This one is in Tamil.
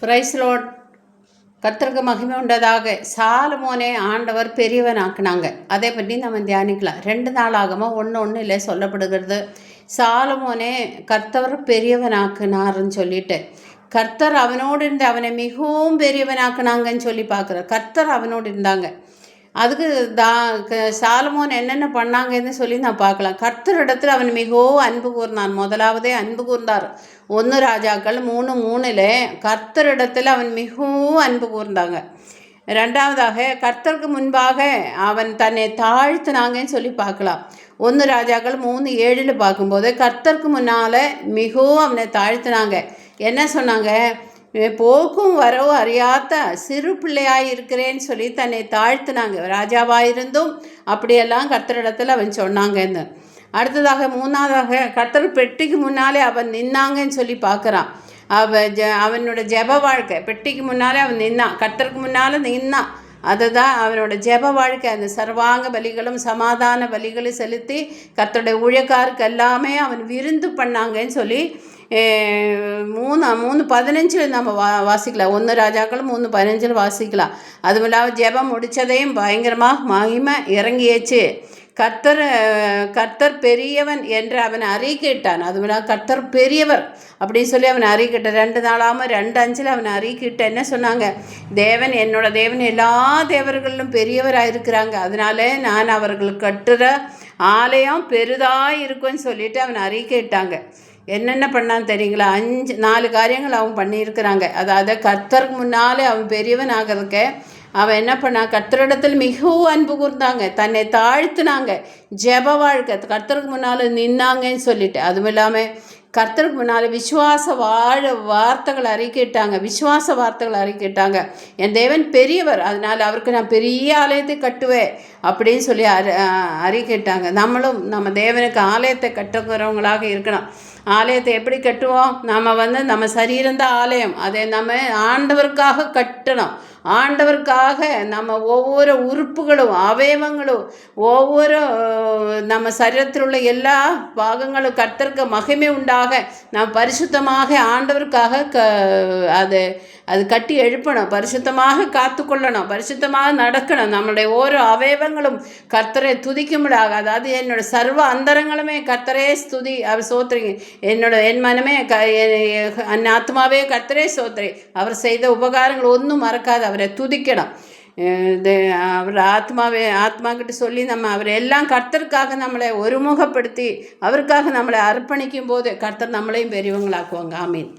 Price Lord. கர்த்தருக்கு மகிமை உண்டதாக. சாலமோனே ஆண்டவர் பெரியவனாக்குனாங்க. அதை பற்றி நம்ம தியானிக்கலாம். 2 நாளாகமோ 1:1 சொல்லப்படுகிறது. சாலமோனே கர்த்தர் பெரியவனாக்குனாருன்னு சொல்லிட்டு கர்த்தர் அவனோடு இருந்து அவனை மிகவும் பெரியவனாக்குனாங்கன்னு சொல்லி பார்க்குறார். கர்த்தர் அவனோடு இருந்தாங்க. அதுக்கு சாலமோன் என்னென்ன பண்ணாங்கன்னு சொல்லி நான் பார்க்கலாம். கர்த்தரிடத்தில் அவன் மிகவும் அன்பு கூர்ந்தான். முதலாவதே அன்பு கூர்ந்தார். 1 ராஜாக்கள் 3:3 கர்த்தரிடத்தில் அவன் மிகவும் அன்பு கூர்ந்தாங்க. 2வதாக கர்த்தருக்கு முன்பாக அவன் தன்னை தாழ்த்தினாங்கன்னு சொல்லி பார்க்கலாம். 1 ராஜாக்கள் 3:7 பார்க்கும்போது கர்த்தருக்கு முன்னால் மிகவும் அவனை தாழ்த்தினாங்க. என்ன சொன்னாங்க? போக்கும் வரவும் அறியாத சிறு பிள்ளையாக இருக்கிறேன்னு சொல்லி தன்னை தாழ்த்தினாங்க. ராஜாவாயிருந்தும் அப்படியெல்லாம் கர்த்தரிடத்தில் அவன் சொன்னாங்கன்னு. அடுத்ததாக 3வதாக கர்த்தர் பெட்டிக்கு முன்னாலே அவன் நின்னாங்கன்னு சொல்லி பார்க்குறான். அவனோட ஜெப வாழ்க்கை, பெட்டிக்கு முன்னாலே அவன் நின்னான், கர்த்தருக்கு முன்னால் நின்னான். அதுதான் அவனோட ஜெப வாழ்க்கை. அந்த சர்வாங்க பலிகளும் சமாதான பலிகளும் செலுத்தி கர்த்தருடைய ஊழியக்காருக்கு எல்லாமே அவன் விருந்து பண்ணாங்கன்னு சொல்லி 3:15 நம்ம வாசிக்கலாம். 1 ராஜாக்கள் 3:15 வாசிக்கலாம். அதுவும் இல்லாமல் ஜெபம் முடித்ததையும் பயங்கரமாக மகிமை இறங்கியச்சு. கர்த்தர் பெரியவன் என்று அவன் அறிக்கையிட்டான். அதுவும் கர்த்தர் பெரியவர் அப்படின்னு சொல்லி அவன் அறிக்கையிட்ட. 2 நாளாமல் 2:5 அவன் அறிக்கையிட்ட. என்ன சொன்னாங்க? தேவன் என்னோட தேவன் எல்லா தேவர்களிலும் பெரியவராக இருக்கிறாங்க, அதனால நான் அவர்களுக்கு கட்டுற ஆலயம் பெரிதாக இருக்குன்னு சொல்லிட்டு அவன் அறிக்கையிட்டாங்க. என்னென்ன பண்ணான்னு தெரியுங்களா? 4 காரியங்கள் அவன் பண்ணியிருக்கிறாங்க. அதாவது கர்த்தருக்கு முன்னாலே அவன் பெரியவன் ஆகிறதுக்கு அவன் என்ன பண்ணான்? கர்த்தரிடத்தில் மிகவும் அன்பு கூர்ந்தாங்க, தன்னை தாழ்த்தினாங்க, ஜெப வாழ்க்கை, கர்த்தருக்கு முன்னால் நின்னாங்கன்னு சொல்லிட்டு. அதுவும் இல்லாமல் கர்த்தருக்கு முன்னால் வார்த்தைகள் அறிக்கையிட்டாங்க. விசுவாச வார்த்தைகள் அறிக்கையிட்டாங்க. என் தேவன் பெரியவர், அதனால் அவருக்கு நான் பெரிய ஆலயத்தை கட்டுவேன் அப்படின்னு சொல்லி அறிக்கையிட்டாங்க. நம்மளும் நம்ம தேவனுக்கு ஆலயத்தை கட்டுகிறவங்களாக இருக்கணும். ஆலயத்தை எப்படி கட்டுவோம்? நம்ம சரீரந்தான் ஆலயம். அதை நம்ம ஆண்டவருக்காக கட்டணும். ஆண்டவருக்காக நம்ம ஒவ்வொரு உறுப்புகளும் அவயவங்களும் ஒவ்வொரு நம்ம சரீரத்தில் உள்ள எல்லா பாகங்களும் கர்த்தருக்கு மகிமை உண்டாக நாம் பரிசுத்தமாக ஆண்டவருக்காக அது கட்டி எழுப்பணும். பரிசுத்தமாக காத்துக்கொள்ளணும், பரிசுத்தமாக நடக்கணும். நம்மளுடைய ஒவ்வொரு அவயவங்களும் கர்த்தரை துதிக்கும்படாக, அதாவது என்னோட சர்வ அந்தரங்களுமே கர்த்தரே ஸ்துதி அவர் சோத்திரிங்க. என் மனமே என் ஆத்மாவே கர்த்தரே சோத்திரி. அவர் செய்த உபகாரங்கள் ஒன்றும் மறக்காது, அவரை துதிக்கணும். அவர் ஆத்மாக்கிட்ட சொல்லி நம்ம அவர் எல்லாம் கர்த்தருக்காக நம்மளை ஒருமுகப்படுத்தி அவருக்காக நம்மளை அர்ப்பணிக்கும் போது கர்த்தர் நம்மளையும் பெரியவங்களாக்குவாங்க. ஆமீன்.